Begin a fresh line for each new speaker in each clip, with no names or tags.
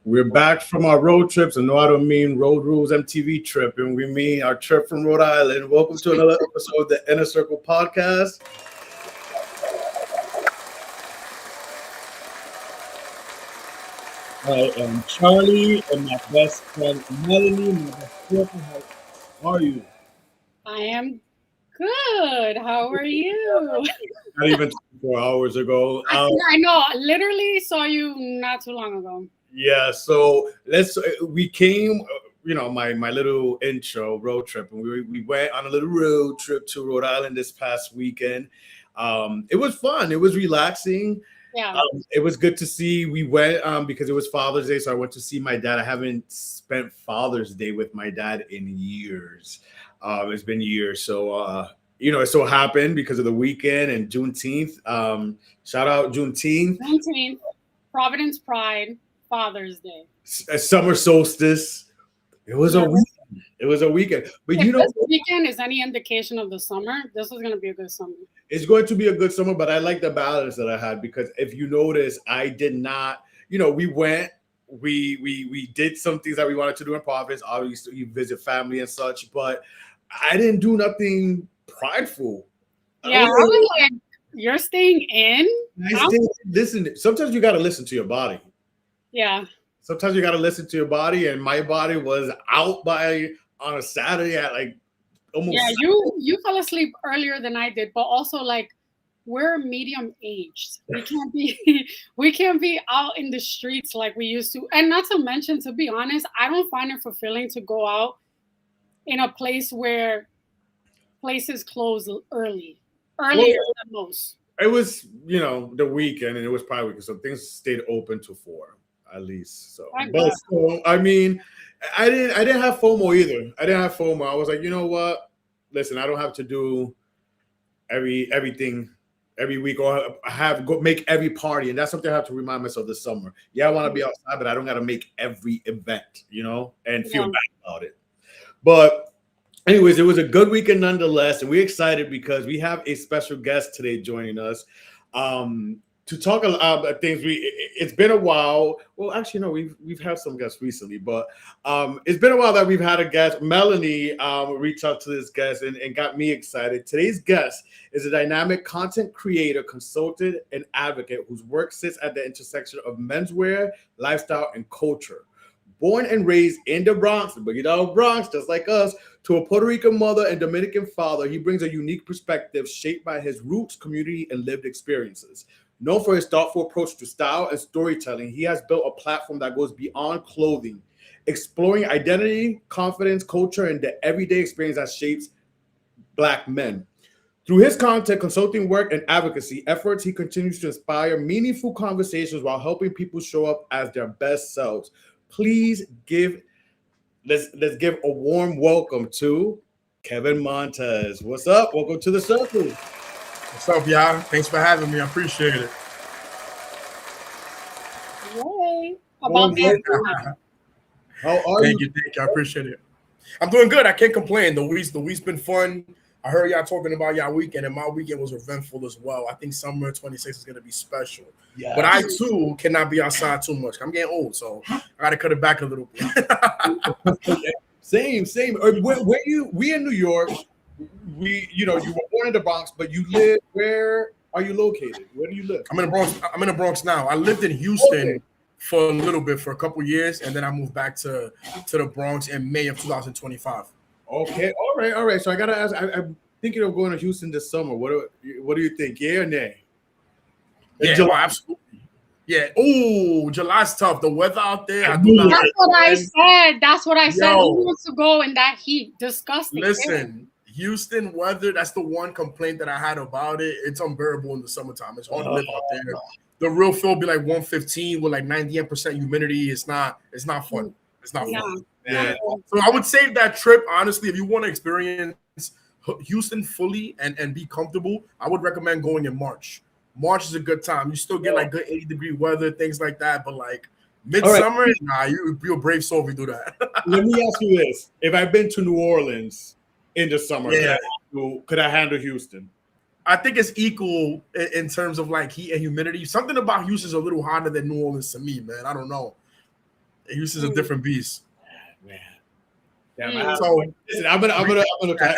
We're back from our road trips, and no, I don't mean Road Rules MTV trip, and we mean our trip from Rhode Island. Welcome to another episode of the Inner Circle Podcast. I am Charlie, and my best friend Melanie, my best girlfriend. How are you?
I am good. How are you?
Not even 24 hours ago.
I know. I literally saw you not too long ago.
Yeah, so we came, my little intro road trip, and we went on a little road trip to Rhode Island this past weekend. It was fun. It was relaxing.
Yeah.
It was good to see. We went because it was Father's Day, so I went to see my dad. I haven't spent Father's Day with my dad in years. It's been years, so it so happened because of the weekend and Juneteenth. Shout out Juneteenth.
Juneteenth, Providence Pride, Father's Day,
Summer solstice. It was a weekend. It was a weekend. But
if this weekend is any indication of the summer, this is going to be a good summer.
It's going to be a good summer, but I like the balance that I had because if you notice, I did not, we went, we did some things that we wanted to do in Providence. Obviously, you visit family and such, but I didn't do nothing prideful.
Yeah, I was like, you're staying in?
Listen, sometimes you got to listen to your body.
Yeah.
Sometimes you got to listen to your body, and my body was out on a Saturday at like almost.
Yeah, you fell asleep earlier than I did, but also like we're medium aged. We can't be out in the streets like we used to. And not to mention, to be honest, I don't find it fulfilling to go out in a place where places close earlier than most.
It was, the weekend, and it was probably because some things stayed open to 4 at least. So, but so, I mean, I didn't have FOMO either. I didn't have FOMO. I was like, you know what? Listen, I don't have to do everything every week or make every party, and that's something I have to remind myself this summer. Yeah, I want to be outside, but I don't got to make every event, and feel bad about it. But anyways, it was a good weekend nonetheless, and we're excited because we have a special guest today joining us to talk about things. It's been a while. Well, actually, no, we've had some guests recently, but it's been a while that we've had a guest. Melanie reached out to this guest and got me excited. Today's guest is a dynamic content creator, consultant, and advocate whose work sits at the intersection of menswear, lifestyle, and culture. Born and raised in the Bronx, the Boogie Dog Bronx, just like us, to a Puerto Rican mother and Dominican father, he brings a unique perspective shaped by his roots, community, and lived experiences. Known for his thoughtful approach to style and storytelling, he has built a platform that goes beyond clothing, exploring identity, confidence, culture, and the everyday experience that shapes Black men. Through his content, consulting work, and advocacy efforts, he continues to inspire meaningful conversations while helping people show up as their best selves. Please let's give a warm welcome to Kevin Montes. What's up? Welcome to the circle.
What's up, y'all? Thanks for having me. I appreciate it.
Yay. About that.
How are
you? Thank you. I appreciate it. I'm doing good. I can't complain. The week's been fun. I heard y'all talking about y'all weekend, and my weekend was eventful as well. I think summer 26 is going to be special. Yes. But I, too, cannot be outside too much. I'm getting old, so I got to cut it back a little bit.
Same. We in New York. You were born in the Bronx, but you live. Where are you located? Where do you live?
I'm in the Bronx. I'm in the Bronx now. I lived in Houston for a little bit, for a couple years, and then I moved back to the Bronx in May of 2025.
Okay, all right. So I gotta ask. I'm thinking of going to Houston this summer. What do you think? Yeah or nay?
Yeah, absolutely. Yeah. Oh, July's tough. The weather out there.
That's what I said. Who wants to go in that heat? Disgusting.
Listen, Houston weather. That's the one complaint that I had about it. It's unbearable in the summertime. It's hard to live out there. The real feel be like 115 with like 98% humidity. It's not fun. It's not fun. Yeah. So I would save that trip, honestly, if you want to experience Houston fully and be comfortable. I would recommend going in March. March is a good time. You still get like good 80-degree weather, things like that. But like midsummer, you're a brave soul if you do that.
Let me ask you this. If I've been to New Orleans in the summer?
Yeah.
Could I handle Houston?
I think it's equal in terms of like heat and humidity. Something about Houston's a little hotter than New Orleans to me, man. I don't know. Houston's a different beast.
Man. Damn,
So
listen, I'm gonna try.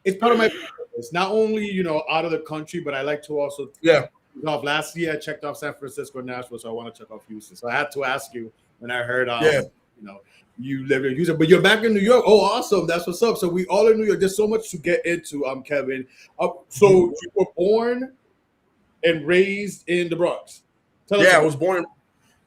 It's part of my. It's not only out of the country, but I like to also Last year I checked off San Francisco and Nashville, so I want to check off Houston. So I had to ask you when I heard you live in Houston, but you're back in New York. Oh, awesome! That's what's up. So we all in New York. There's so much to get into, Kevin. So you were born and raised in the Bronx.
I was born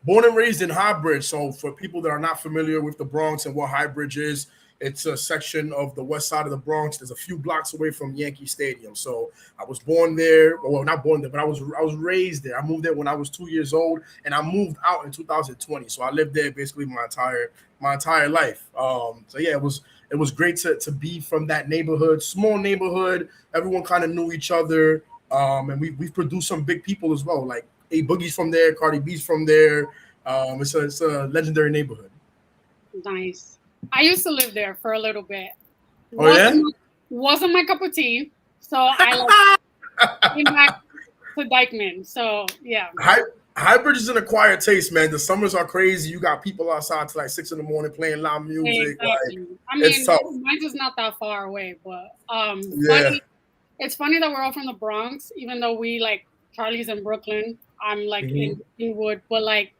and raised in Highbridge. So for people that are not familiar with the Bronx and what Highbridge is, it's a section of the west side of the Bronx. There's a few blocks away from Yankee Stadium. So I was born there. Well, not born there, but I was raised there. I moved there when I was 2 years old, and I moved out in 2020. So I lived there basically my entire life. So yeah, it was great to be from that neighborhood, small neighborhood. Everyone kind of knew each other, and we've produced some big people as well. Like A Boogie's from there, Cardi B's from there. It's a legendary neighborhood.
Nice. I used to live there for a little bit.
Wasn't
my cup of tea, so I came back to Dykeman. So yeah.
Highbridge is an acquired taste, man. The summers are crazy. You got people outside till like 6 in the morning playing loud music.
Exactly.
It's tough.
Mine's is not that far away, but it's funny that we're all from the Bronx, even though we like Charlie's in Brooklyn. I'm like in Wood, but like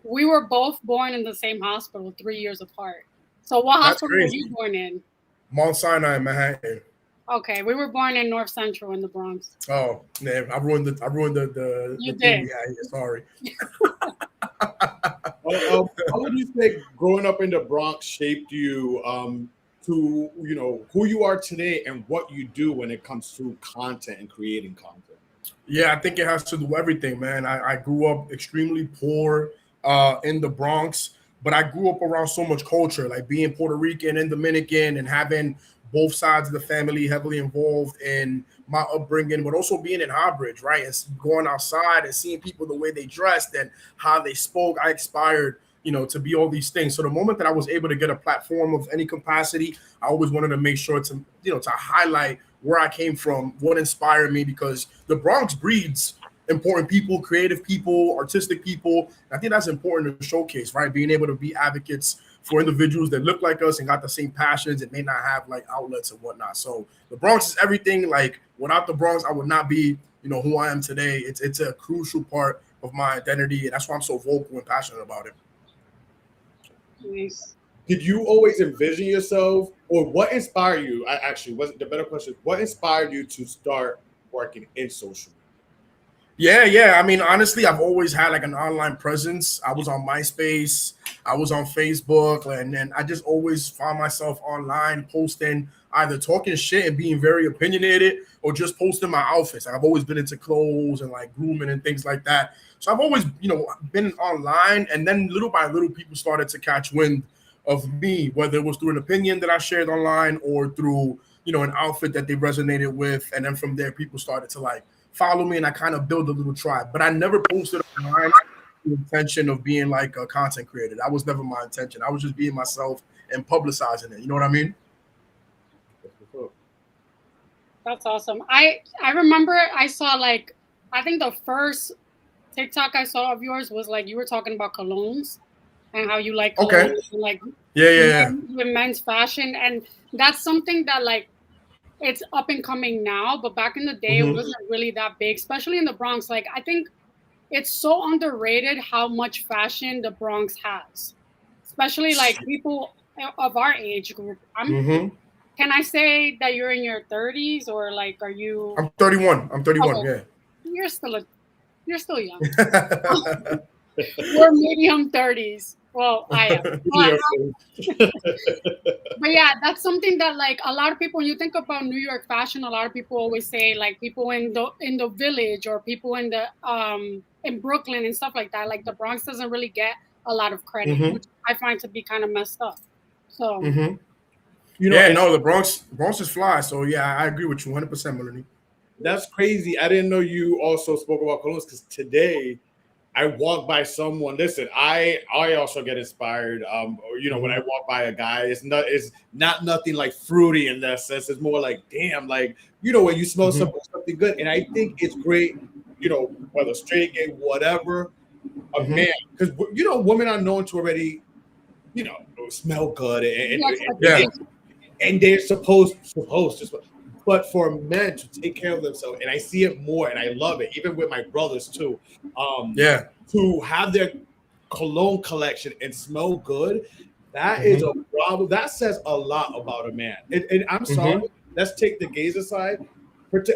we were both born in the same hospital 3 years apart. So what hospital were you born in?
Mount Sinai, Manhattan.
Okay, we were born in North Central in the Bronx.
Oh, man, I ruined the
You
the
did.
Sorry.
How would you say growing up in the Bronx shaped you to who you are today and what you do when it comes to content and creating content?
Yeah, I think it has to do everything, man. I grew up extremely poor in the Bronx, but I grew up around so much culture, like being Puerto Rican and Dominican and having both sides of the family heavily involved in my upbringing, but also being in Highbridge, right? And going outside and seeing people the way they dressed and how they spoke. I aspired, to be all these things. So the moment that I was able to get a platform of any capacity, I always wanted to make sure to highlight where I came from, what inspired me, because the Bronx breeds important people, creative people, artistic people. I think that's important to showcase, right? Being able to be advocates for individuals that look like us and got the same passions and may not have like outlets and whatnot. So the Bronx is everything. Like without the Bronx, I would not be, who I am today. It's a crucial part of my identity, and that's why I'm so vocal and passionate about it.
Nice.
Did you always envision yourself, or what inspired you? The better question: what inspired you to start working in social media?
Yeah. I mean, honestly, I've always had like an online presence. I was on MySpace, I was on Facebook, and then I just always found myself online posting, either talking shit and being very opinionated or just posting my outfits. I've always been into clothes and like grooming and things like that. So I've always, been online, and then little by little people started to catch wind of me, whether it was through an opinion that I shared online or through, an outfit that they resonated with. And then from there, people started to like follow me, and I kind of build a little tribe. But I never posted online with the intention of being like a content creator. That was never my intention. I was just being myself and publicizing it. You know what I mean?
That's awesome. I remember I saw like, I think the first TikTok I saw of yours was like you were talking about colognes and how you like colognes and like men's fashion, and that's something that like it's up and coming now, but back in the day it wasn't really that big, especially in the Bronx. Like I think it's so underrated how much fashion the Bronx has, especially like people of our age group. Can I say that you're in your 30s, or like are you?
I'm 31. Okay.
Yeah. You're still young. We're medium 30s. Well, I am. But yeah, that's something that like a lot of people, when you think about New York fashion, a lot of people always say like people in the village or people in the in Brooklyn and stuff like that. Like the Bronx doesn't really get a lot of credit, which I find to be kind of messed up. So
the Bronx is fly. So yeah, I agree with you 100%, Melanie.
That's crazy. I didn't know you also spoke about colognes, because today I walk by someone. Listen, I also get inspired. When I walk by a guy, it's not nothing like fruity in that sense. It's more like, damn, like when you smell something good. And I think it's great, whether straight, gay, whatever, a man, because women are known to already, smell good and they're supposed to. But for men to take care of themselves, and I see it more, and I love it, even with my brothers too. To have their cologne collection and smell good, that is a problem. That says a lot about a man. And I'm sorry, let's take the gays aside.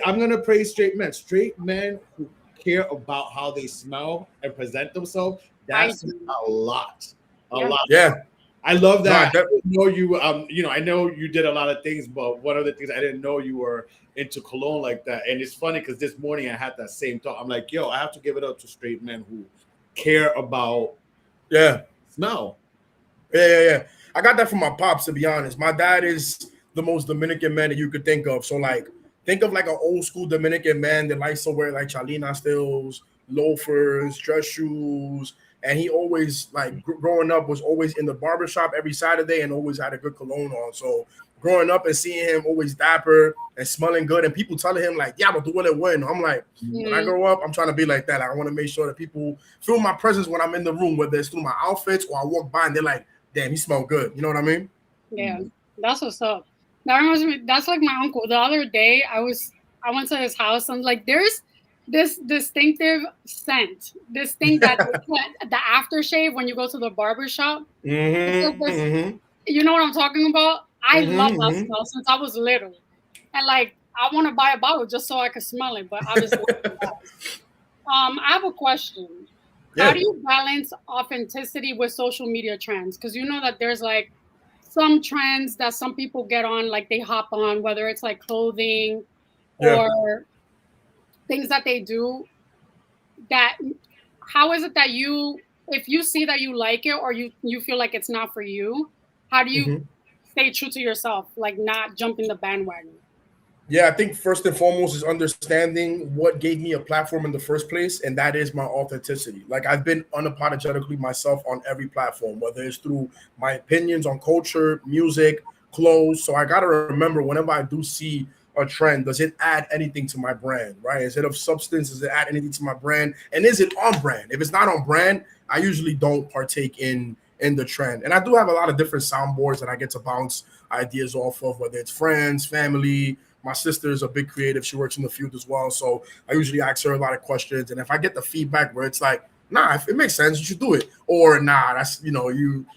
I'm gonna praise straight men. Straight men who care about how they smell and present themselves. That's a lot. A lot.
Yeah.
I love that. I know you. I know you did a lot of things, but one of the things I didn't know you were into cologne like that. And it's funny because this morning I had that same thought. I'm like, I have to give it up to straight men who care about smell.
Yeah. I got that from my pops, to be honest. My dad is the most Dominican man that you could think of. So like, think of like an old school Dominican man that likes to wear like chalina stills, loafers, dress shoes. And he always, like, growing up, was always in the barbershop every Saturday and always had a good cologne on. So growing up and seeing him always dapper and smelling good, and people telling him, like, but do it when. I'm like, when I grow up, I'm trying to be like that. Like, I want to make sure that people feel my presence when I'm in the room, whether it's through my outfits or I walk by and they're like, damn, he smell good. You know what I mean?
Yeah, that's what's up. That reminds me, that's like my uncle. The other day, I went to his house, and like, there's this distinctive scent, this thing that the aftershave when you go to the barber shop. You know what I'm talking about? I love that smell since I was little, and like I want to buy a bottle just so I can smell it. But obviously, I have a question. How do you balance authenticity with social media trends? Because you know that there's like some trends that some people get on, like they hop on, whether it's like clothing or things that they do. That how is it that if you see that you like it or you feel like it's not for you, how do you stay true to yourself, like not jump in the bandwagon?
Yeah, I think first and foremost is understanding what gave me a platform in the first place, and that is my authenticity. Like, I've been unapologetically myself on every platform, whether it's through my opinions on culture, music, clothes. So I got to remember, whenever I do see a trend, does it add anything to my brand, right? Is it of substance? Does it add anything to my brand? And is it on brand? If it's not on brand, I usually don't partake in the trend. And I do have a lot of different soundboards that I get to bounce ideas off of, whether it's friends, family. My sister is a big creative. She works in the field as well. So I usually ask her a lot of questions. And if I get the feedback where it's like, nah, if it makes sense, you should do it. Or nah, that's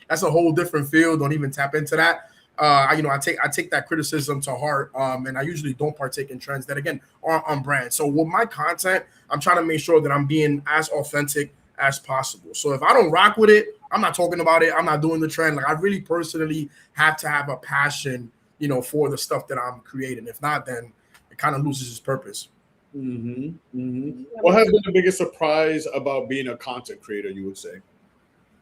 that's a whole different field. Don't even tap into that. I take that criticism to heart, and I usually don't partake in trends that, again, are on brand. So with my content, I'm trying to make sure that I'm being as authentic as possible. So if I don't rock with it, I'm not talking about it. I'm not doing the trend. Like, I really personally have to have a passion, for the stuff that I'm creating. If not, then it kind of loses its purpose.
What has been the biggest surprise about being a content creator, you would say?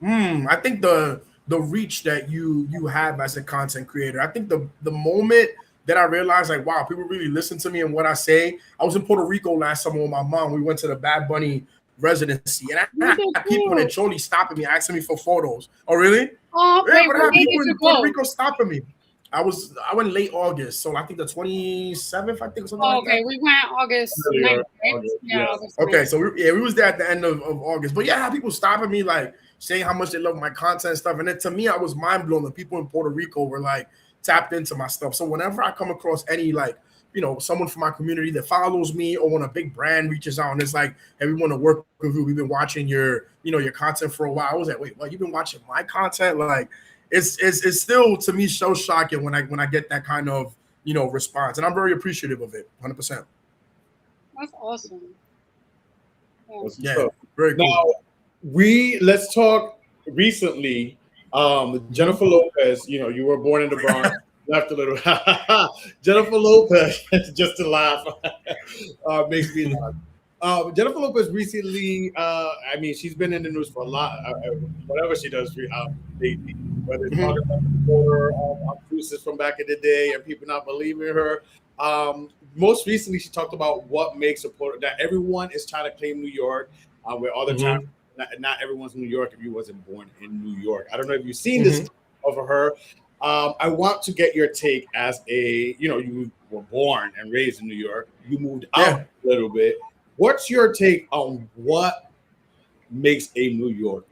I think the reach that you have as a content creator. I think the moment that I realized, like, wow, people really listen to me and what I say. I was in Puerto Rico last summer with my mom. We went to the Bad Bunny residency, and I had people in Choli stopping me, asking me for photos. Oh, really?
Oh,
yeah, but I had people in Puerto Rico stopping me. I went late August, so I think the 27th, I think, something like that.
Okay, we went August 9th, right?
Yeah.
August 9th.
Okay, so we was there at the end of August. But yeah, I had people stopping me, like, saying how much they love my content and stuff. And then to me, I was mind blown that people in Puerto Rico were like tapped into my stuff. So whenever I come across any, like, someone from my community that follows me, or when a big brand reaches out and it's like, hey, we want to work with you. We've been watching your content for a while. I was like, wait, what? You've been watching my content? Like, it's still, to me, so shocking when I get that kind of, response. And I'm very appreciative of it, 100%.
That's awesome.
Yeah, very cool.
Now, let's talk recently. Jennifer Lopez, you were born in the Bronx, left a little. Jennifer Lopez, just to laugh, makes me laugh. Jennifer Lopez recently, she's been in the news for a lot. Whatever she does, lately, whether it's talking about the cruises from back in the day and people not believing her. Most recently, she talked about what makes a Puerto, that everyone is trying to claim New York, where all the time not everyone's New York if you wasn't born in New York. I don't know if you've seen this of her. I want to get your take as you were born and raised in New York. You moved out a little bit. What's your take on what makes a New Yorker?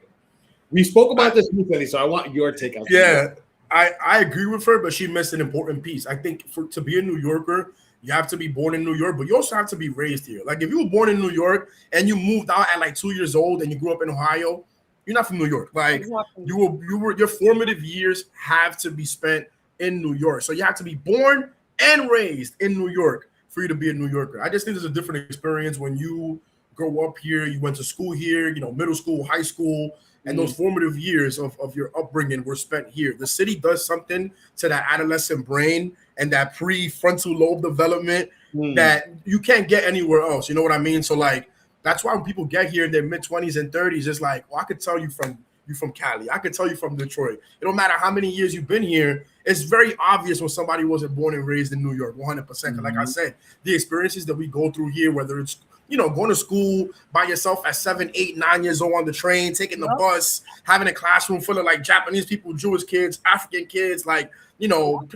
We spoke about this recently, so I want your take on
it. I agree with her, but she missed an important piece. I think to be a New Yorker, you have to be born in New York, but you also have to be raised here. Like if you were born in New York and you moved out at like 2 years old and you grew up in Ohio, you're not from New York. Like your formative years have to be spent in New York. So you have to be born and raised in New York for you to be a New Yorker. I just think there's a different experience when you grow up here, you went to school here, middle school, high school, and those formative years of your upbringing were spent here. The city does something to that adolescent brain and that prefrontal lobe development that you can't get anywhere else. You know what I mean? So like, that's why when people get here in their mid-20s and 30s, it's like, well, I could tell you from Cali. I could tell you from Detroit. It don't matter how many years you've been here. It's very obvious when somebody wasn't born and raised in New York, 100%. Like I said, the experiences that we go through here, whether it's going to school by yourself at 7, 8, 9 years old on the train, taking the bus, having a classroom full of like Japanese people, Jewish kids, African kids, like,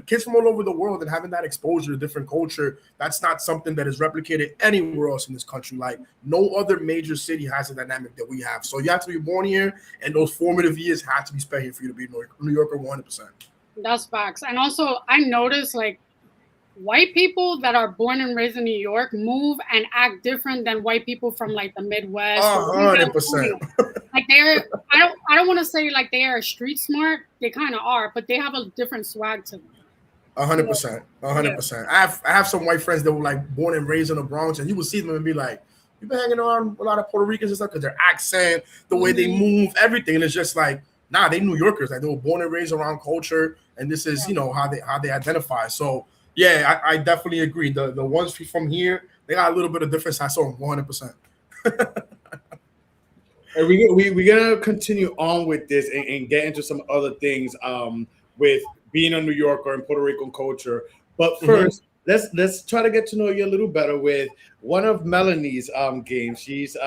kids from all over the world, and having that exposure to different culture, that's not something that is replicated anywhere else in this country. Like no other major city has a dynamic that we have. So you have to be born here, and those formative years have to be spent here for you to be a New Yorker 100%.
That's facts. And also I noticed like white people that are born and raised in New York move and act different than white people from like the Midwest.
100%.
Like I don't want to say like they are street smart. They kind of are, but they have a different swag to them.
100%. 100%. I have some white friends that were like born and raised in the Bronx, and you will see them and be like, you've been hanging around a lot of Puerto Ricans and stuff because their accent, the way they move, everything. And it's just like, nah, they New Yorkers. Like they were born and raised around culture, and this is how they identify. So yeah, I definitely agree. The ones from here, they got a little bit of difference. I saw 100%.
And we're gonna continue on with this and get into some other things with being a New Yorker and Puerto Rican culture. But first, let's try to get to know you a little better with one of Melanie's games. She's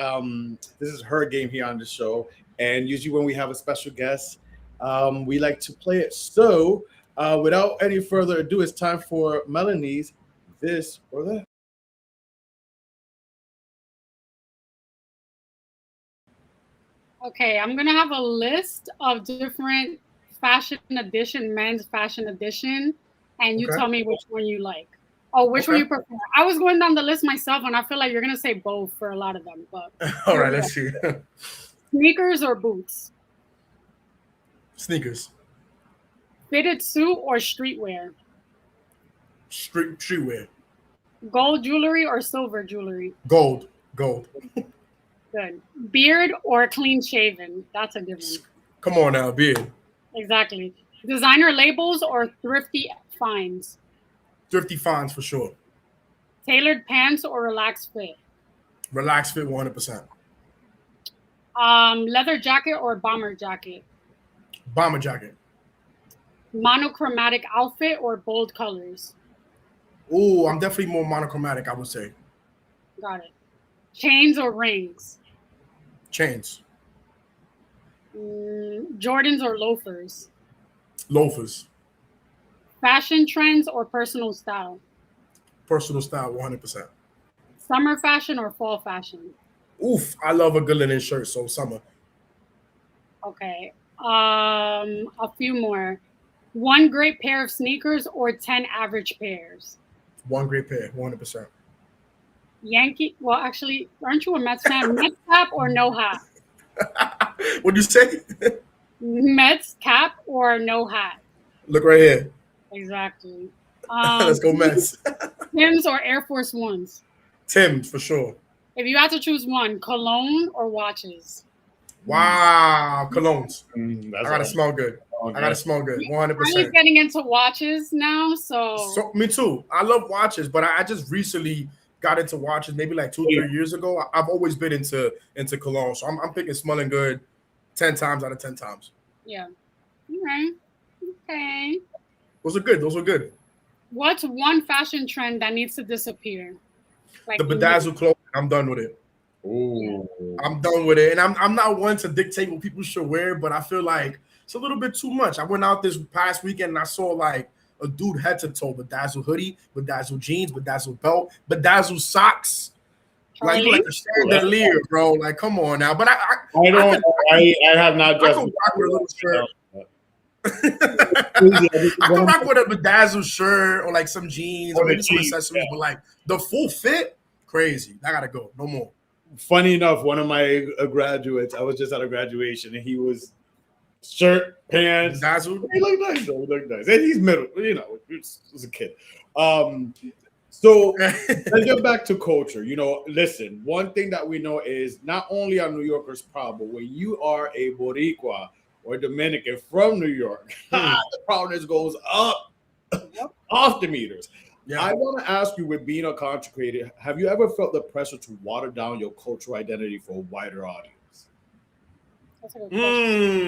this is her game here on the show, and usually when we have a special guest, we like to play it. So without any further ado, it's time for Melanie's This or That.
Okay, I'm gonna have a list of different fashion edition, men's fashion edition, and you tell me which one you like. Oh, which one you prefer. I was going down the list myself, and I feel like you're gonna say both for a lot of them. But
all right, let's see.
Sneakers or boots?
Sneakers.
Fitted suit or streetwear?
Streetwear.
Gold jewelry or silver jewelry?
Gold.
Good. Beard or clean shaven? That's a good one.
Come on now, beard.
Exactly. Designer labels or thrifty finds?
Thrifty finds for sure.
Tailored pants or relaxed fit?
Relaxed fit 100%.
Leather jacket or bomber jacket?
Bomber jacket.
Monochromatic outfit or bold colors?
Ooh, I'm definitely more monochromatic, I would say.
Got it. Chains or rings?
Chains.
Jordans or loafers?
Loafers.
Fashion trends or personal style?
Personal style, 100%.
Summer fashion or fall fashion?
Oof, I love a good linen shirt, so summer.
Okay. A few more. One great pair of sneakers or 10 average pairs?
One great pair, 100%.
Yankee. Well, actually, aren't you a Mets fan? Mets cap or no hat?
What'd you say?
Mets cap or no hat?
Look right here.
Exactly.
Let's go Mets.
Tims or Air Force Ones?
Tims for sure.
If you had to choose one, cologne or watches?
Wow, colognes. I gotta
right.
smell good. I gotta smell good. 100%.
I'm getting into watches now, so
me too. I love watches, but I just recently got into watches maybe like 2-3 years ago. I've always been into cologne, so I'm picking smelling good 10 times out of 10 times.
Yeah. All right. Okay.
Those are good.
What's one fashion trend that needs to disappear? Like
the bedazzled clothing. I'm done with it.
Ooh.
I'm done with it. And I'm not one to dictate what people should wear, but I feel like it's a little bit too much. I went out this past weekend and I saw like a dude head to toe, bedazzled hoodie, bedazzled jeans, bedazzled belt, bedazzled socks. Like you like a chandelier, bro. Like, come on now. But
I have not just.
I can rock with a little shirt. I can rock with a bedazzled shirt or like some jeans or maybe some accessories, but like the full fit, crazy. I gotta go. No more.
Funny enough, one of my graduates, I was just at a graduation, and he was shirt, pants,
bedazzled.
He looked nice, though. He looked nice, and he's middle. You know, he was a kid. So let's get back to culture. You know, listen, one thing that we know is not only are New Yorkers proud, but when you are a Boricua or Dominican from New York, the proudness goes up off the meters. Yeah. I want to ask you, with being a content creator, have you ever felt the pressure to water down your cultural identity for a wider audience?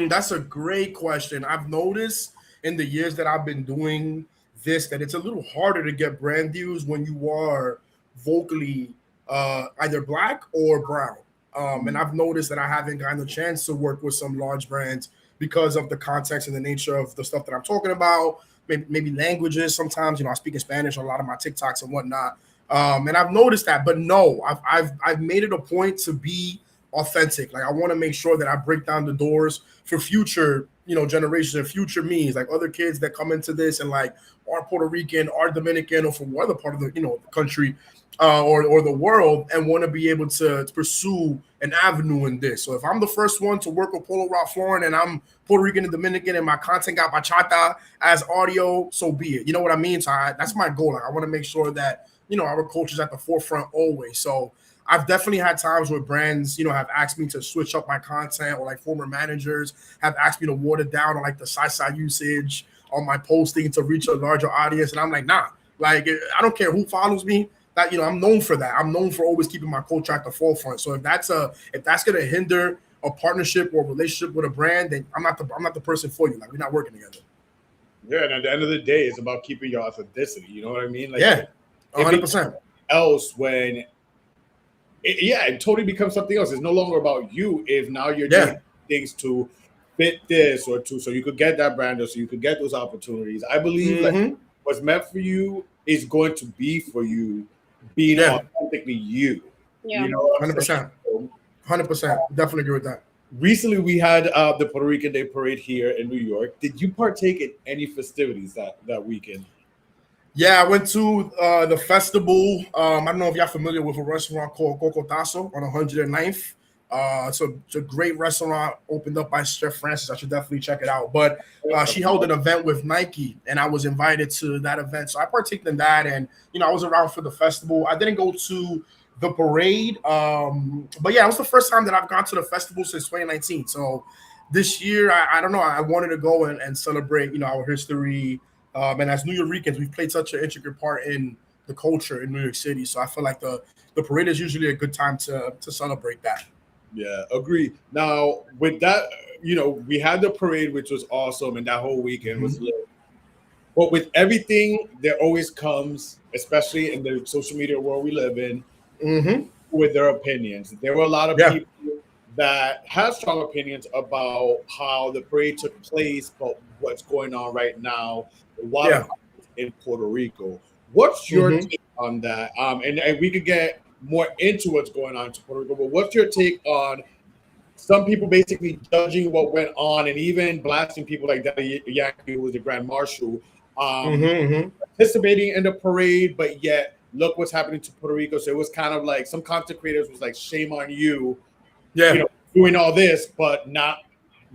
That's a great question. I've noticed in the years that I've been doing this that it's a little harder to get brand deals when you are vocally either Black or brown. And I've noticed that I haven't gotten the chance to work with some large brands because of the context and the nature of the stuff that I'm talking about. Maybe languages. Sometimes, you know, I speak in Spanish on a lot of my TikToks and whatnot. And I've noticed that, but no, I've made it a point to be authentic. Like, I want to make sure that I break down the doors for future, you know, generations and future me's, like other kids that come into this and like are Puerto Rican, are Dominican, or from other part of the, you know, the country or the world, and want to be able to pursue an avenue in this. So if I'm the first one to work with Polo Ralph Lauren and I'm Puerto Rican and Dominican and my content got bachata as audio, so be it. You know what I mean? So that's my goal. Like, I want to make sure that, you know, our culture's at the forefront always. So I've definitely had times where brands, you know, have asked me to switch up my content, or like former managers have asked me to water down on like the side usage on my posting to reach a larger audience. And I'm like, nah, like, I don't care who follows me. That, you know, I'm known for that. I'm known for always keeping my culture at the forefront. So if that's going to hinder a partnership or a relationship with a brand, then I'm not the person for you. Like, we're not working together.
Yeah, and at the end of the day, it's about keeping your authenticity. You know what I mean? Like,
yeah, 100%.
Else, when it totally becomes something else. It's no longer about you if now you're doing things to fit this or to so you could get that brand or so you could get those opportunities. I believe like what's meant for you is going to be for you, being authentically you.
Yeah.
You know,
100%. 100%. Definitely agree with that.
Recently, we had the Puerto Rican Day Parade here in New York. Did you partake in any festivities that weekend?
Yeah, I went to the festival. I don't know if y'all familiar with a restaurant called Concultant on 109th. It's a great restaurant opened up by Chef Francis. I should definitely check it out. But she held an event with Nike, and I was invited to that event. So I partaked in that, and, you know, I was around for the festival. I didn't go to the parade, but yeah, it was the first time that I've gone to the festival since 2019. So this year, I don't know, I wanted to go and celebrate, you know, our history. And as New Yorkers, we've played such an intricate part in the culture in New York City. So I feel like the parade is usually a good time to celebrate that.
Yeah, agree. Now, with that, you know, we had the parade, which was awesome, and that whole weekend was lit. But with everything, there always comes, especially in the social media world we live in, with their opinions. There were a lot of people that had strong opinions about how the parade took place, but what's going on right now in Puerto Rico. What's your take on that? And we could get more into what's going on in Puerto Rico, but what's your take on some people basically judging what went on and even blasting people like Daddy Yankee, who was the Grand Marshal, participating in the parade, but yet look what's happening to Puerto Rico. So it was kind of like some content creators was like, shame on you, you know, doing all this, but not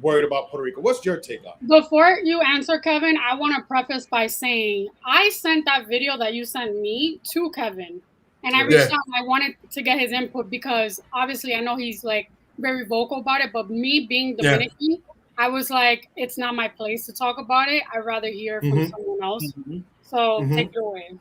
worried about Puerto Rico. What's your take on it?
Before you answer, Kevin, I want to preface by saying I sent that video that you sent me to Kevin, and I reached out and I wanted to get his input because obviously I know he's like very vocal about it, but me being Dominican, I was like, it's not my place to talk about it. I'd rather hear from someone else. So take it away.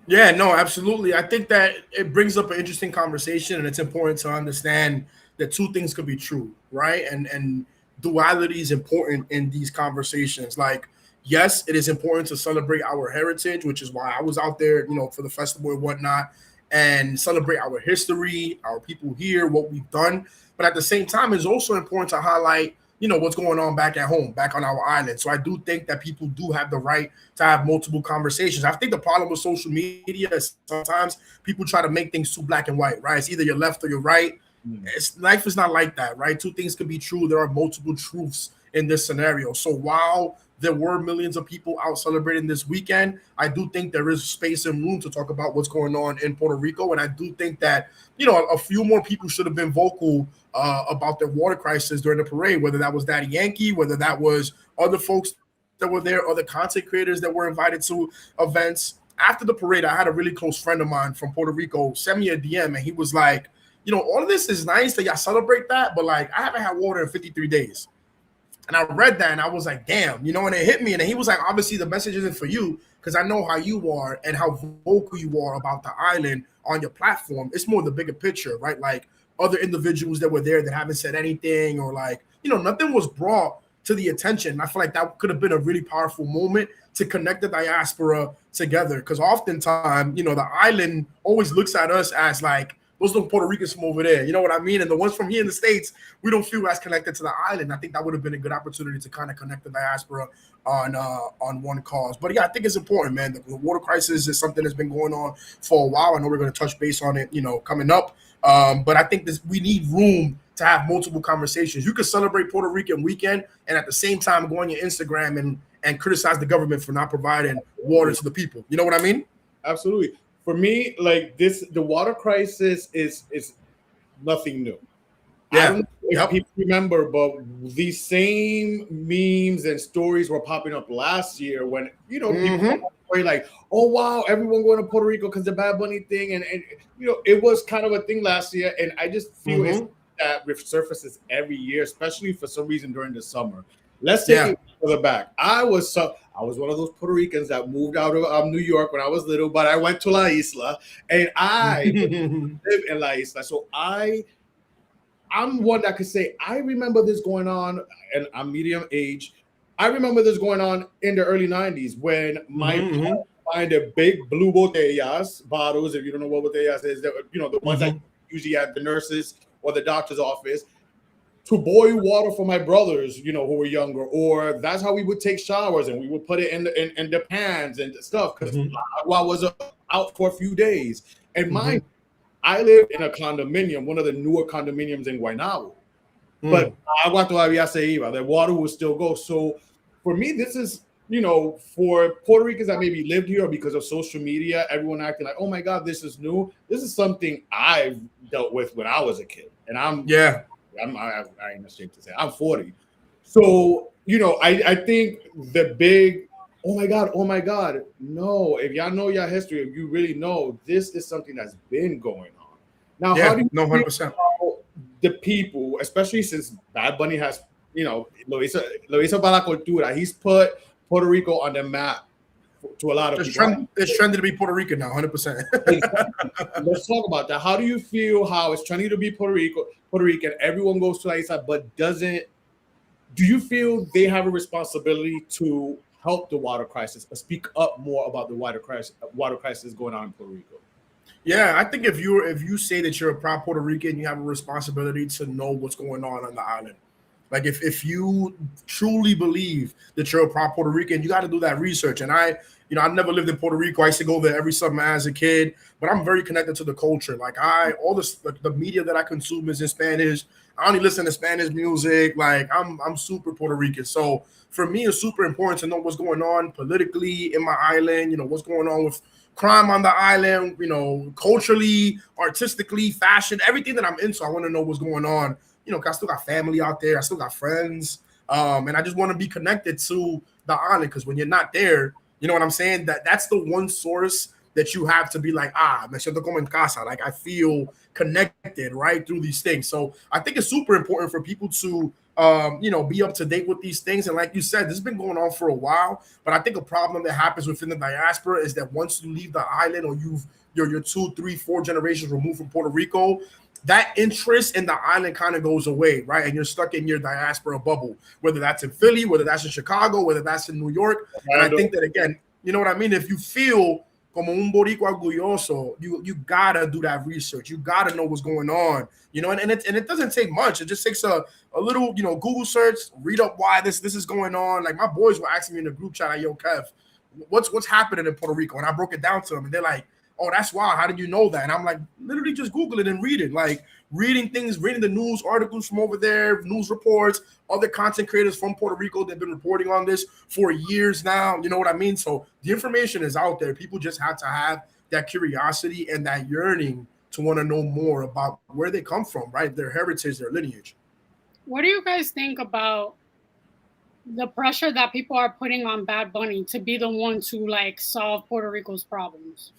Yeah, no, absolutely. I think that it brings up an interesting conversation, and it's important to understand that two things could be true, right? And duality is important in these conversations. Like, yes, it is important to celebrate our heritage, which is why I was out there, you know, for the festival and whatnot. and celebrate our history, our people here, what we've done. But at the same time, it's also important to highlight, what's going on back at home, back on our island. So I do think that people do have the right to have multiple conversations. I think the problem with social media is sometimes people try to make things too black and white, right? It's either you're left or you're right. Life is not like that, right? Two things can be true. There are multiple truths in this scenario. So while there were millions of people out celebrating this weekend, I do think there is space and room to talk about what's going on in Puerto Rico. And I do think that, a few more people should have been vocal about their water crisis during the parade, whether that was Daddy Yankee, whether that was other folks that were there, other content creators that were invited to events. After the parade, I had a really close friend of mine from Puerto Rico send me a DM, and he was like, all of this is nice that y'all celebrate that, but like, I haven't had water in 53 days. And I read that and I was like, damn, and it hit me. And he was like, obviously the message isn't for you because I know how you are and how vocal you are about the island on your platform. It's more the bigger picture, right? Like other individuals that were there that haven't said anything, or like, nothing was brought to the attention. I feel like that could have been a really powerful moment to connect the diaspora together. Because oftentimes, the island always looks at us as like, those are Puerto Ricans from over there. You know what I mean? And the ones from here in the States, we don't feel as connected to the island. I think that would have been a good opportunity to kind of connect the diaspora on one cause. But yeah, I think it's important, man. The water crisis is something that's been going on for a while. I know we're going to touch base on it, coming up. But I think we need room to have multiple conversations. You could celebrate Puerto Rican weekend and at the same time go on your Instagram and criticize the government for not providing water to the people. You know what I mean?
Absolutely. For me, like the water crisis is nothing new.
Yeah.
I don't know if people remember, but these same memes and stories were popping up last year when, people were like, oh, wow, everyone going to Puerto Rico because the Bad Bunny thing. And it was kind of a thing last year. And I just feel it's that resurfaces every year, especially for some reason during the summer. Let's take it further back. I was one of those Puerto Ricans that moved out of New York when I was little, but I went to La Isla and I live in La Isla. So I'm one that could say, I remember this going on, and I'm medium age. I remember this going on in the early 90s when my parents find a big blue botellas, bottles, if you don't know what botellas is, the ones that usually at the nurses or the doctor's office, to boil water for my brothers, who were younger, or that's how we would take showers, and we would put it in the pans and stuff because I was out for a few days. And I lived in a condominium, one of the newer condominiums in Guaynabo, but agua todavía se iba. The water would still go. So for me, this is, for Puerto Ricans that maybe lived here or because of social media, everyone acting like, oh my God, this is new. This is something I've dealt with when I was a kid, and I ain't ashamed to say I'm 40. So, I think the big, oh my God. No, if y'all know your history, if you really know, this is something that's been going on. Now, how do you
100%.
The people, especially since Bad Bunny has, lo hizo para la cultura. He's put Puerto Rico on the map to a lot of people.
It's trending to be Puerto Rican now, 100%.
Let's talk about that. How do you feel how it's trending to be Puerto Rican? Everyone goes to La Isla, but do you feel they have a responsibility to help the water crisis or speak up more about the water crisis going on in Puerto Rico?
Yeah, I think if you say that you're a proud Puerto Rican, you have a responsibility to know what's going on the island. Like if you truly believe that you're a proud Puerto Rican, you got to do that research. And I never lived in Puerto Rico. I used to go there every summer as a kid, but I'm very connected to the culture. Like all the media that I consume is in Spanish. I only listen to Spanish music. Like I'm super Puerto Rican. So for me, it's super important to know what's going on politically in my island. What's going on with crime on the island. Culturally, artistically, fashion, everything that I'm into. I want to know what's going on. 'Cause I still got family out there. I still got friends. And I just want to be connected to the island because when you're not there, you know what I'm saying? That's the one source that you have to be like, me siento como en casa. Like I feel connected, right, through these things. So I think it's super important for people to, be up to date with these things. And like you said, this has been going on for a while. But I think a problem that happens within the diaspora is that once you leave the island or you're 2, 3, 4 generations removed from Puerto Rico, that interest in the island kind of goes away, right? And you're stuck in your diaspora bubble, whether that's in Philly, whether that's in Chicago, whether that's in New York. And I think that, again, you know what I mean? If you feel como un boricua orgulloso, you gotta do that research. You gotta know what's going on, and it doesn't take much. It just takes a little, Google search, read up why this is going on. Like my boys were asking me in the group chat, like, yo, Kev, what's happening in Puerto Rico? And I broke it down to them, and they're like, oh, that's wild. How did you know that? And I'm like, literally just Google it and read it. Like reading the news articles from over there, news reports, other content creators from Puerto Rico. They've been reporting on this for years now. You know what I mean? So the information is out there. People just have to have that curiosity and that yearning to want to know more about where they come from, right? Their heritage, their lineage.
What do you guys think about the pressure that people are putting on Bad Bunny to be the one to like solve Puerto Rico's problems?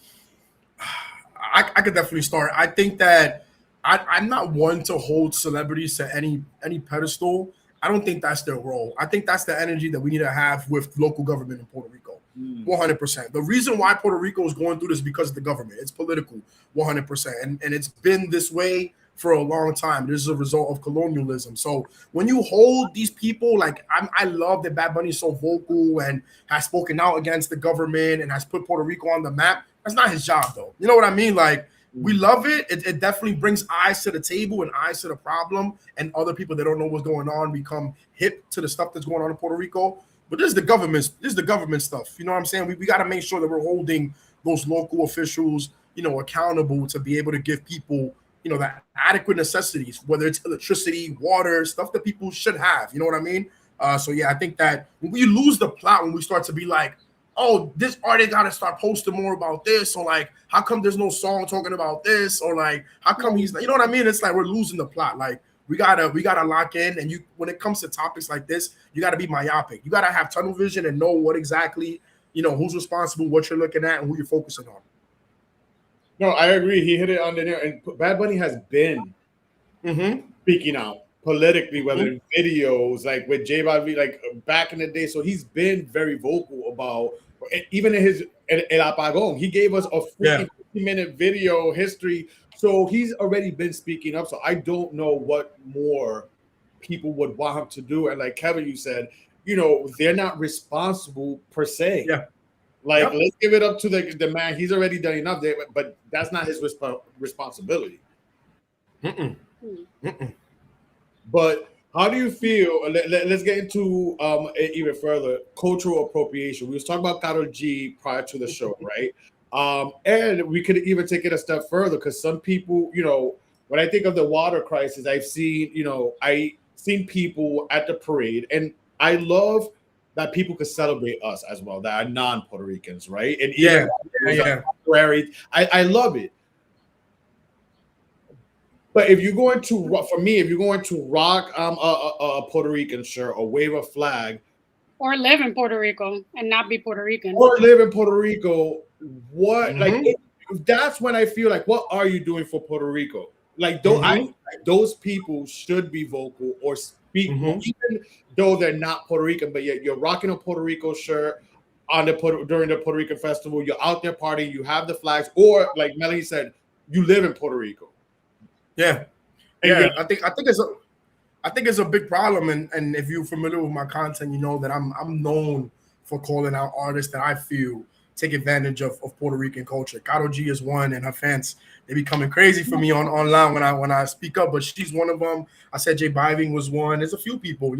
I could definitely start. I think that I'm not one to hold celebrities to any pedestal. I don't think that's their role. I think that's the energy that we need to have with local government in Puerto Rico. 100%. The reason why Puerto Rico is going through this is because of the government. It's political, 100%. And it's been this way for a long time. This is a result of colonialism. So when you hold these people, like I love that Bad Bunny is so vocal and has spoken out against the government and has put Puerto Rico on the map. That's not his job, though. You know what I mean? Like, we love it. It definitely brings eyes to the table and eyes to the problem, and other people that don't know what's going on become hip to the stuff that's going on in Puerto Rico. But this is the government. This is the government stuff. You know what I'm saying? We got to make sure that we're holding those local officials, accountable to be able to give people, the adequate necessities, whether it's electricity, water, stuff that people should have. You know what I mean? So yeah, I think that when we lose the plot, when we start to be like, oh, this artist got to start posting more about this, or like, how come there's no song talking about this, or like, how come he's not, you know what I mean? It's like we're losing the plot. Like we gotta lock in, and when it comes to topics like this, you gotta be myopic. You gotta have tunnel vision and know what exactly, who's responsible, what you're looking at, and who you're focusing on.
No, I agree. He hit it on the nail. And Bad Bunny has been speaking out politically, whether in videos, like with J Balvin, like back in the day. So he's been very vocal about, even in his El Apagón, he gave us a 50-minute video history. So he's already been speaking up. So I don't know what more people would want him to do. And like Kevin, you said, they're not responsible per se.
Yeah.
Like, let's give it up to the man. He's already done enough there, but that's not his responsibility. But how do you feel? Let's get into even further cultural appropriation. We was talking about Karol G prior to the show, right? And we could even take it a step further because some people, when I think of the water crisis, I've seen, people at the parade, and I love that people could celebrate us as well, that are non-Puerto Ricans, right? And I love it. But if you're going to rock a Puerto Rican shirt or wave a flag,
or live in Puerto Rico and not be Puerto Rican,
or live in Puerto Rico, what that's when I feel like, what are you doing for Puerto Rico? Like, those people should be vocal or speak, even though they're not Puerto Rican. But yet you're rocking a Puerto Rico shirt during the Puerto Rican festival. You're out there partying. You have the flags, or like Melanie said, you live in Puerto Rico.
Yeah, I think it's a big problem, and if you're familiar with my content, you know that I'm known for calling out artists that I feel take advantage of Puerto Rican culture. Karol G is one, and her fans, they be coming crazy for me online when I speak up, but she's one of them. I said J Balvin was one. There's a few people,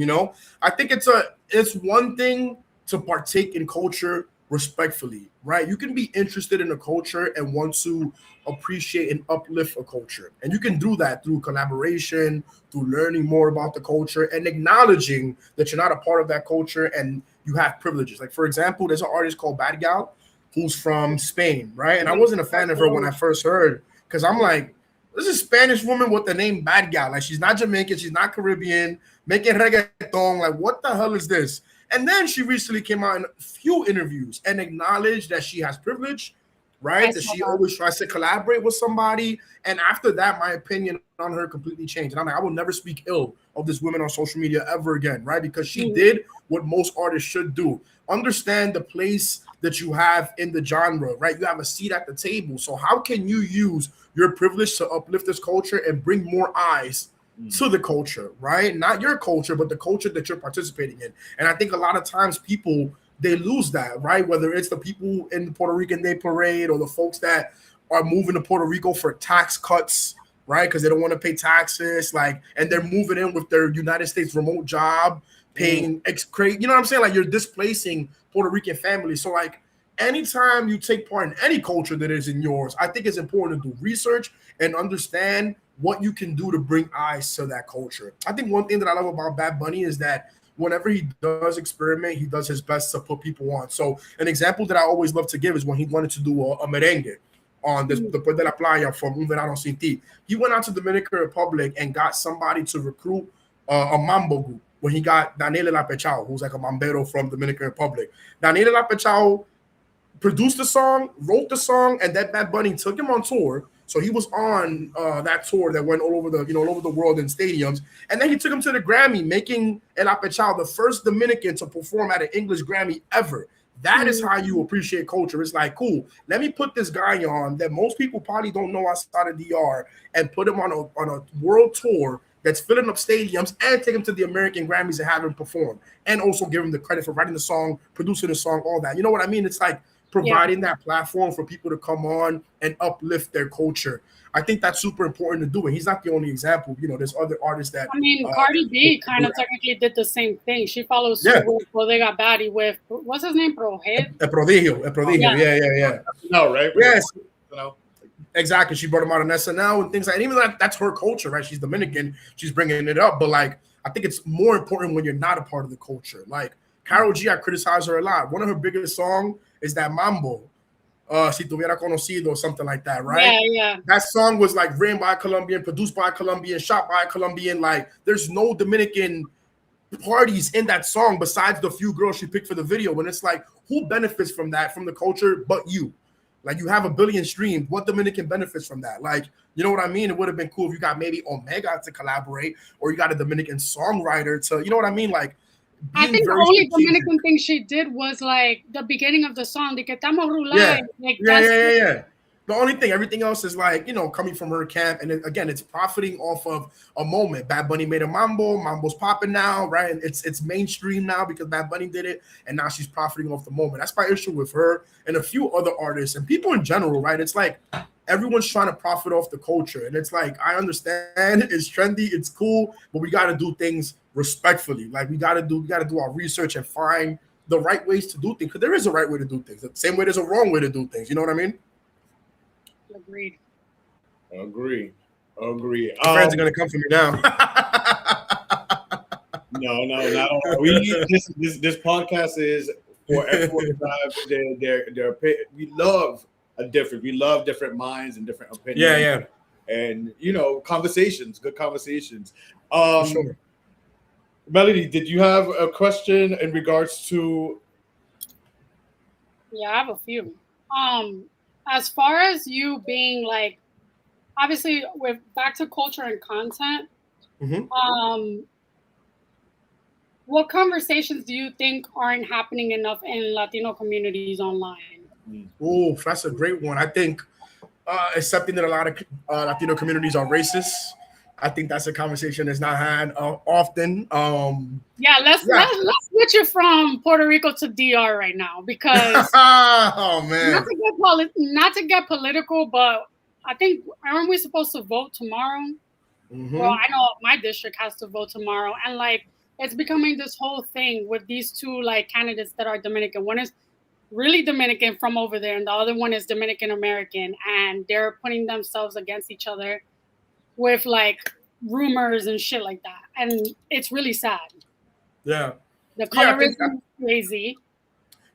I think it's one thing to partake in culture respectfully, right? You can be interested in a culture and want to appreciate and uplift a culture. And you can do that through collaboration, through learning more about the culture and acknowledging that you're not a part of that culture and you have privileges. Like, for example, there's an artist called Bad Gal who's from Spain, right? And I wasn't a fan of her when I first heard, because I'm like, this is a Spanish woman with the name Bad Gal. Like, she's not Jamaican, she's not Caribbean, making reggaeton. Like, what the hell is this? And then she recently came out in a few interviews and acknowledged that she has privilege, right? That she always tries to collaborate with somebody. And after that, my opinion on her completely changed. And I'm like, I will never speak ill of this woman on social media ever again, right? Because she did what most artists should do. Understand the place that you have in the genre, right? You have a seat at the table. So how can you use your privilege to uplift this culture and bring more eyes to the culture, right? Not your culture, but the culture that you're participating in. And I think a lot of times people they lose that, right? Whether it's the people in the Puerto Rican Day Parade or the folks that are moving to Puerto Rico for tax cuts, right? Because they don't want to pay taxes, like, and they're moving in with their United States remote job, paying you know what I'm saying? Like, you're displacing Puerto Rican families. So, like, anytime you take part in any culture that isn't yours, I think it's important to do research and understand what you can do to bring eyes to that culture. I think one thing that I love about Bad Bunny is that whenever he does experiment, he does his best to put people on. So an example that I always love to give is when he wanted to do a merengue on the Después de la Playa from Un Verano Sin Ti. He went out to Dominican Republic and got somebody to recruit a mambo group when he got Daniel La Pechao, who's like a mambero from Dominican Republic. Daniel La Pechao produced the song, wrote the song, and then Bad Bunny took him on tour. So he was on that tour that went all over the world in stadiums, and then he took him to the Grammy, making El Apechao the first Dominican to perform at an English Grammy ever. That is how you appreciate culture. It's like, cool, let me put this guy on that most people probably don't know outside of DR and put him on a world tour that's filling up stadiums and take him to the American Grammys and have him perform, and also give him the credit for writing the song, producing the song, all that. You know what I mean? It's like providing that platform for people to come on and uplift their culture. I think that's super important to do. And he's not the only example. You know, there's other artists that.
I mean, Cardi B kind of technically did the same thing. She follows suit with Bodega Batty with, what's his name? Prodigio.
Yeah.
No, right?
Yes. You know. Exactly. She brought him out on SNL and things like that. And even that's her culture, right? She's Dominican. She's bringing it up. But, like, I think it's more important when you're not a part of the culture. Like, Karol G, I criticize her a lot. One of her biggest songs is that Mambo, Si Tuviera Conocido, or something like that, right?
Yeah.
That song was like written by a Colombian, produced by a Colombian, shot by a Colombian. Like, there's no Dominican parties in that song besides the few girls she picked for the video. And it's like, who benefits from that, from the culture, but you? Like, you have 1 billion streams. What Dominican benefits from that? Like, you know what I mean? It would have been cool if you got maybe Omega to collaborate, or you got a Dominican songwriter to, you know what I mean? Like,
I think the only Dominican thing she did was like the beginning of the song, de que estamos rulando.
Yeah. The only thing, everything else is like, you know, coming from her camp. And again, it's profiting off of a moment. Bad Bunny made a Mambo's popping now, right? And it's mainstream now because Bad Bunny did it. And now she's profiting off the moment. That's my issue with her and a few other artists and people in general, right? It's like everyone's trying to profit off the culture. And it's like, I understand it's trendy, it's cool, but we got to do things respectfully. Like, we got to do our research and find the right ways to do things. Because there is a right way to do things. The same way there's a wrong way to do things. You know what I mean?
Agreed.
Agree.
My friends are gonna come for me now.
No, not all. This podcast is for everyone to have their we love different minds and different opinions.
Yeah.
And you know, good conversations.
Sure.
Melody, did you have a question in regards to?
Yeah, I have a few. As far as you being like, obviously, with back to culture and content, what conversations do you think aren't happening enough in Latino communities online?
Oh, that's a great one. I think accepting that a lot of Latino communities are racist. I think that's a conversation that's not had often.
Let's switch it from Puerto Rico to DR right now, because
oh man,
not to get political, but I think, aren't we supposed to vote tomorrow? Well, I know my district has to vote tomorrow, and like it's becoming this whole thing with these two like candidates that are Dominican. One is really Dominican from over there, and the other one is Dominican American, and they're putting themselves against each other with like rumors and shit like that, and it's really sad.
Yeah,
the colorism is crazy.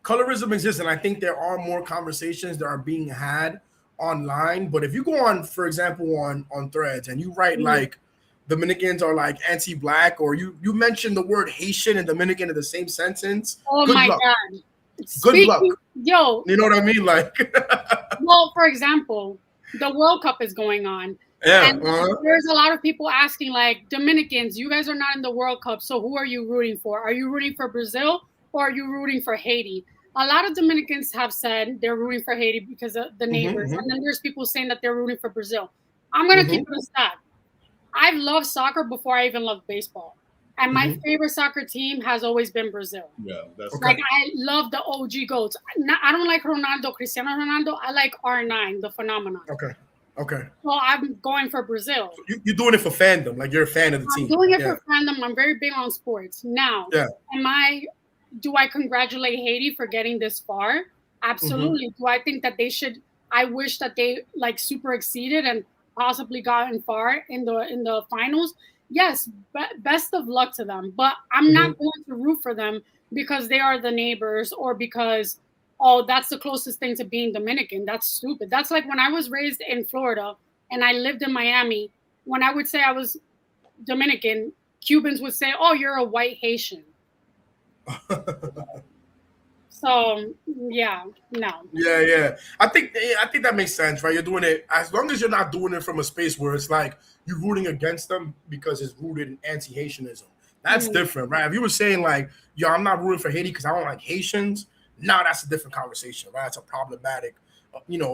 Colorism exists, and I think there are more conversations that are being had online. But if you go on, for example, on Threads, and you write like Dominicans are like anti-black, or you mention the word Haitian and Dominican in the same sentence,
oh my god,
good luck.
Yo,
you know what I mean? Like,
well, for example, the World Cup is going on.
Yeah,
and there's a lot of people asking, like, Dominicans, you guys are not in the World Cup, so who are you rooting for? Are you rooting for Brazil, or are you rooting for Haiti? A lot of Dominicans have said they're rooting for Haiti because of the neighbors, and then there's people saying that they're rooting for Brazil. I'm gonna keep it a stat. I've loved soccer before I even loved baseball, And my favorite soccer team has always been Brazil.
Yeah, that's
like I love the OG goats. I don't like Ronaldo, Cristiano Ronaldo. I like R9, the phenomenon.
Okay.
So I'm going for Brazil.
So you're doing it for fandom, like you're a fan of the team.
I'm doing it for fandom. I'm very big on sports. Now, do I congratulate Haiti for getting this far? Absolutely. Do I think that they should? I wish that they like super exceeded and possibly gotten far in the finals. Yes, best of luck to them. But I'm not going to root for them because they are the neighbors or because, oh, that's the closest thing to being Dominican. That's stupid. That's like when I was raised in Florida and I lived in Miami. When I would say I was Dominican, Cubans would say, oh, you're a white Haitian. So yeah, no.
Yeah. I think that makes sense, right? You're doing it as long as you're not doing it from a space where it's like you're rooting against them because it's rooted in anti-Haitianism. That's different, right? If you were saying like, yo, I'm not rooting for Haiti because I don't like Haitians, now that's a different conversation, right? It's a problematic,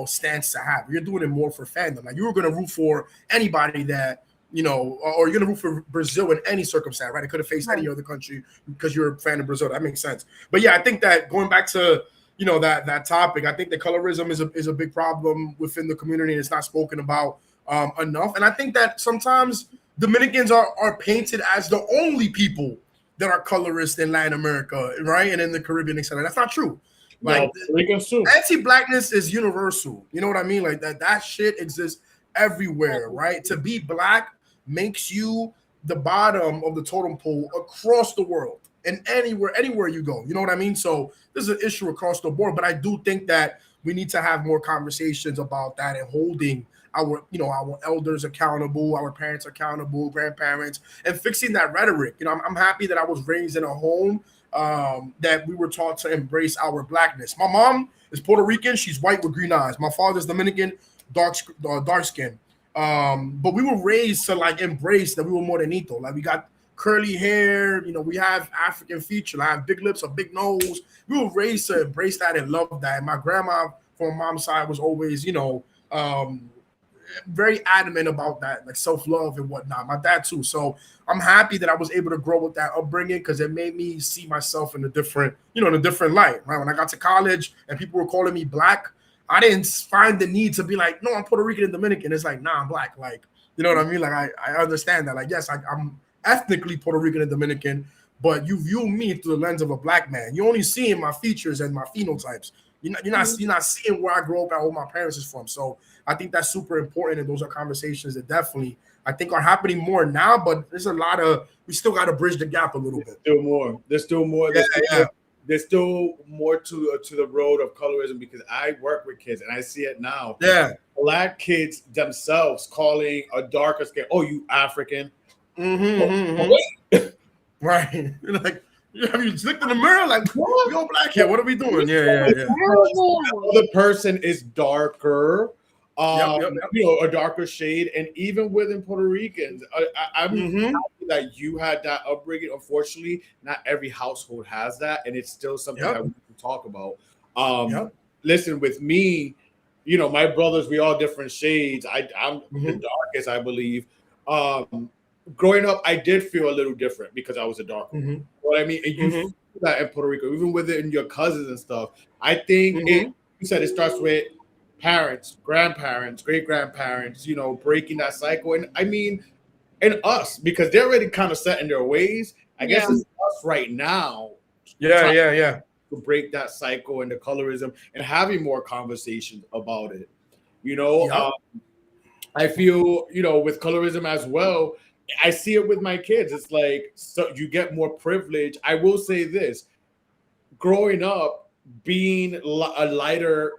stance to have. You're doing it more for fandom. Like you were going to root for anybody that, or you're going to root for Brazil in any circumstance, right? It could have faced any other country because you're a fan of Brazil. That makes sense. But yeah, I think that going back to, that topic, I think the colorism is a big problem within the community and it's not spoken about enough. And I think that sometimes Dominicans are painted as the only people that are colorist in Latin America, right? And in the Caribbean, etc. That's not true. Like anti-blackness is universal. You know what I mean? Like that shit exists everywhere, right? To be black makes you the bottom of the totem pole across the world and anywhere you go. You know what I mean? So this is an issue across the board, but I do think that we need to have more conversations about that and holding our elders accountable, our parents accountable, grandparents, and fixing that rhetoric. I'm happy that I was raised in a home that we were taught to embrace our blackness. My mom is Puerto Rican. She's white with green eyes. My father's Dominican, dark skin. But we were raised to like embrace that we were morenito. Like we got curly hair, we have African feature. I have big lips, a big nose. We were raised to embrace that and love that. And my grandma from my mom's side was always, very adamant about that, like self-love and whatnot. My dad too. So I'm happy that I was able to grow with that upbringing because it made me see myself in a different light. Right. When I got to college and people were calling me black, I didn't find the need to be like, no, I'm Puerto Rican and Dominican. It's like, nah, I'm black. Like, you know what I mean? Like I understand that. Like, yes, I'm ethnically Puerto Rican and Dominican, but you view me through the lens of a black man. You're only seeing my features and my phenotypes. You're not seeing where I grew up and where my parents is from. So I think that's super important, and those are conversations that definitely I think are happening more now. But there's we still got to bridge the gap a little bit.
There's still more. There's still more to the road of colorism because I work with kids and I see it now.
Yeah,
black kids themselves calling a darker skin, "Oh, you African."
Right? Like, have you looked in the mirror like, yo, black kid, what are we doing? Yeah.
The other person is darker, a darker shade, and even within Puerto Ricans, I'm happy that you had that upbringing. Unfortunately, not every household has that, and it's still something that we can talk about. Listen, with me, my brothers, we all different shades. I'm the darkest, I believe. Growing up, I did feel a little different because I was a dark one. You know what I mean? And you feel that in Puerto Rico, even within your cousins and stuff. I think you said it starts with parents, grandparents, great-grandparents, breaking that cycle. And I mean, and us, because they're already kind of set in their ways. I guess it's us right now.
To
break that cycle and the colorism and having more conversations about it. I feel, with colorism as well, I see it with my kids. It's like, so you get more privilege. I will say this, growing up, being a lighter,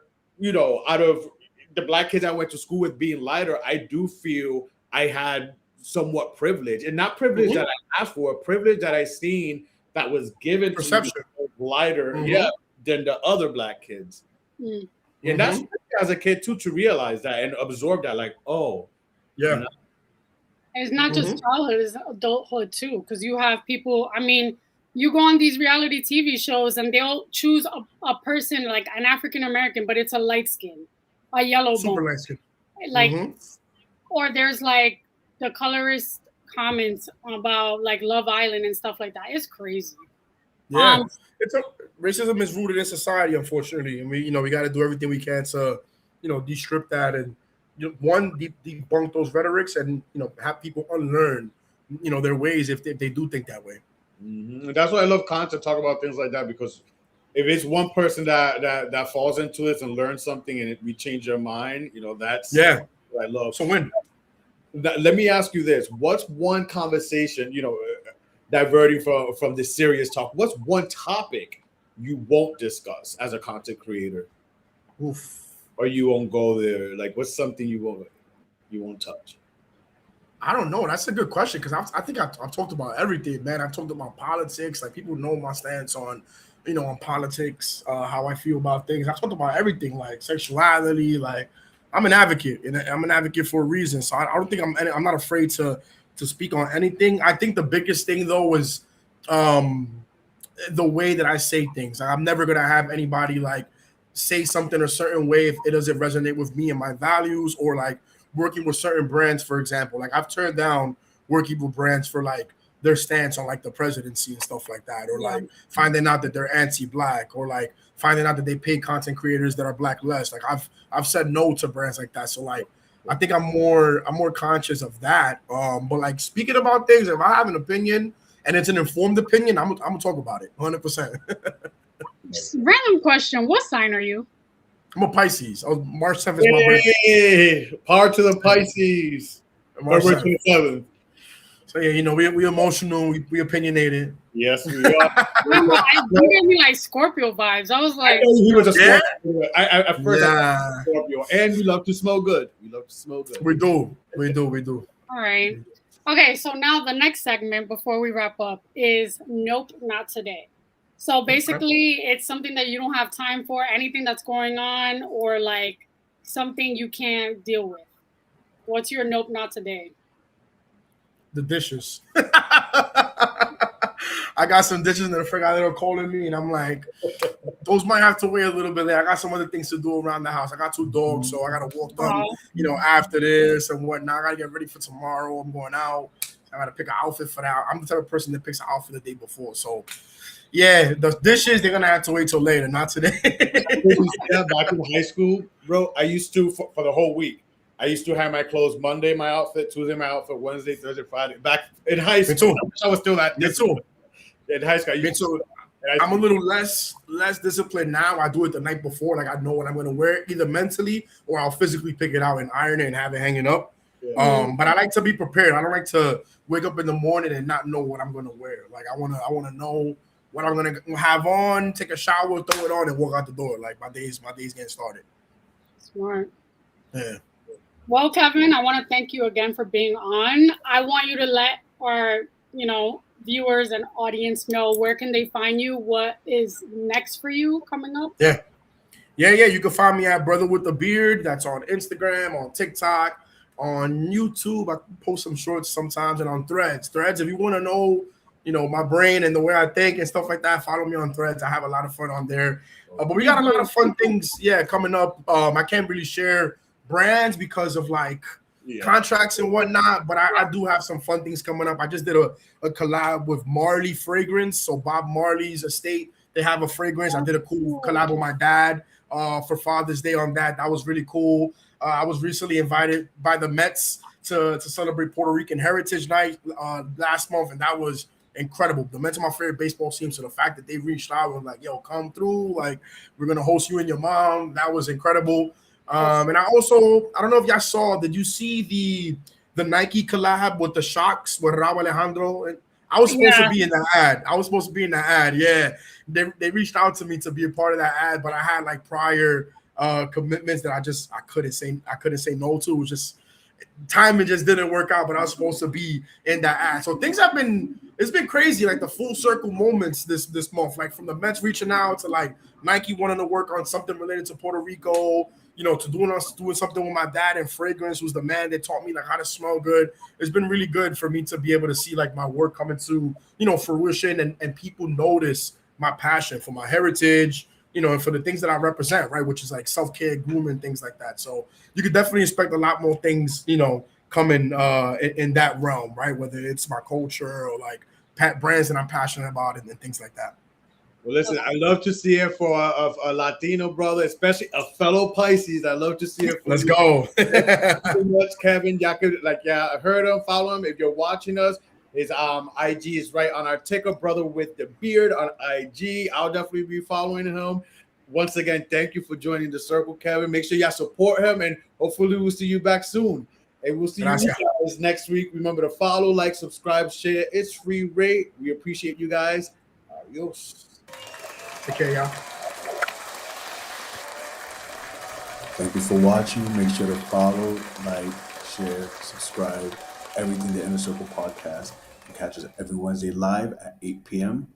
out of the black kids I went to school with being lighter, I do feel I had somewhat privilege, and not privilege that I asked for, privilege that I seen that was given to me lighter, than the other black kids. And that's as a kid too, to realize that and absorb that, like,
it's not just childhood, it's adulthood too, because you have people, I mean, you go on these reality TV shows and they'll choose a person like an African American, but it's a light skin, a yellow
super
bone.
light skin.
Like, or there's like the colorist comments about like Love Island and stuff like that. It's crazy.
Yeah, racism is rooted in society, unfortunately, and we got to do everything we can to, de-strip that and debunk those rhetorics and have people unlearn, their ways if they do think that way.
Mm-hmm. And that's why I love content, talk about things like that, because if it's one person that falls into this and learns something and we change their mind, that's what I love.
So
let me ask you this: what's one conversation, diverting from this serious talk? What's one topic you won't discuss as a content creator?
Oof.
Or you won't go there? Like, what's something you won't touch?
I don't know. That's a good question because I think I've talked about everything, man. I've talked about politics. Like, people know my stance on, on politics, how I feel about things. I've talked about everything, like sexuality. Like, I'm an advocate, and I'm an advocate for a reason. So I don't think I'm not afraid to speak on anything. I think the biggest thing though was the way that I say things. Like, I'm never gonna have anybody like say something a certain way if it doesn't resonate with me and my values, or like working with certain brands, for example. Like, I've turned down working with brands for like their stance on like the presidency and stuff like that, or like finding out that they're anti-black, or like finding out that they pay content creators that are black less. Like, I've said no to brands like that. So like, I think I'm more conscious of that. But like, speaking about things, if I have an opinion and it's an informed opinion, I'm gonna talk about it 100%.
Random question: what sign are you?
I'm a Pisces. March 7th is my birthday.
Power to the Pisces.
March
27th.
So yeah, we emotional, we opinionated.
Yes, we are.
You gave me like Scorpio vibes. I was like,
he was a Scorpio. At first, I was
Yeah.
Scorpio, and we love to smell good.
We do.
all right. Okay, so now the next segment before we wrap up is Nope, Not Today. So basically, it's something that you don't have time for, anything that's going on, or like something you can't deal with. What's your Nope, Not Today?
The dishes. I got some dishes that I forgot they were calling me, and I'm like, those might have to wait a little bit. I got some other things to do around the house. I got 2 dogs, so I gotta walk them, after this and whatnot. I gotta get ready for tomorrow. I'm going out. I gotta pick an outfit for that. I'm the type of person that picks an outfit the day before. So yeah, the dishes, they're gonna have to wait till later, not today.
Back in high school, bro, I used to for the whole week. I used to have my clothes Monday, my outfit, Tuesday, my outfit, Wednesday, Thursday, Friday. Back in high school, I was still that.
Me too.
In high school,
I'm a little less disciplined now. I do it the night before, like I know what I'm gonna wear, either mentally or I'll physically pick it out and iron it and have it hanging up. Yeah. But I like to be prepared. I don't like to wake up in the morning and not know what I'm gonna wear. Like, I wanna know what I'm gonna have on, take a shower, throw it on, and walk out the door. Like, my days getting started.
Smart.
Yeah.
Well, Kevin, I want to thank you again for being on. I want you to let our, viewers and audience know where can they find you, what is next for you coming up.
Yeah. You can find me at Brother with the Beard. That's on Instagram, on TikTok, on YouTube. I post some shorts sometimes, and on Threads. If you want to know, my brain and the way I think and stuff like that, follow me on Threads. I have a lot of fun on there. But we got a lot of fun things, coming up. I can't really share brands because of contracts and whatnot, but I do have some fun things coming up. I just did a collab with Marley Fragrance. So Bob Marley's estate, they have a fragrance. I did a cool collab with my dad for Father's Day on that. That was really cool. I was recently invited by the Mets to celebrate Puerto Rican Heritage Night last month, and that was incredible. The Mets are my favorite baseball team, so the fact that they reached out and like, yo, come through, like, we're gonna host you and your mom, that was incredible. And I don't know if y'all saw, did you see the Nike collab with the Shocks with Raul Alejandro? And I was supposed to be in the ad. Yeah. They reached out to me to be a part of that ad, but I had like prior commitments that I couldn't say no to. It was just timing just didn't work out, but I was supposed to be in that ad. So things it's been crazy, like the full circle moments this month, like from the Mets reaching out to like Nike wanting to work on something related to Puerto Rico, to doing something with my dad and fragrance, who's the man that taught me like how to smell good. It's been really good for me to be able to see like my work coming to, fruition, and people notice my passion for my heritage, and for the things that I represent, right? Which is like self-care, grooming, things like that. So you could definitely expect a lot more things, coming in that realm, right? Whether it's my culture or like brands that I'm passionate about and things like that.
Well, listen, I love to see it for a Latino brother, especially a fellow Pisces. I love to see it for
Let's
you.
go.
Thank you so much, Kevin. Y'all could I heard him, follow him. If you're watching us, his IG is right on our ticker, brother with the beard on IG. I'll definitely be following him. Once again, thank you for joining the circle, Kevin. Make sure y'all support him, and hopefully we'll see you back soon. And we'll see you guys next week. Remember to follow, like, subscribe, share. It's free rate. We appreciate you guys. Adios.
Take care, y'all.
Thank you for watching. Make sure to follow, like, share, subscribe, everything the Inner Circle Podcast. You can catch us every Wednesday live at 8 p.m.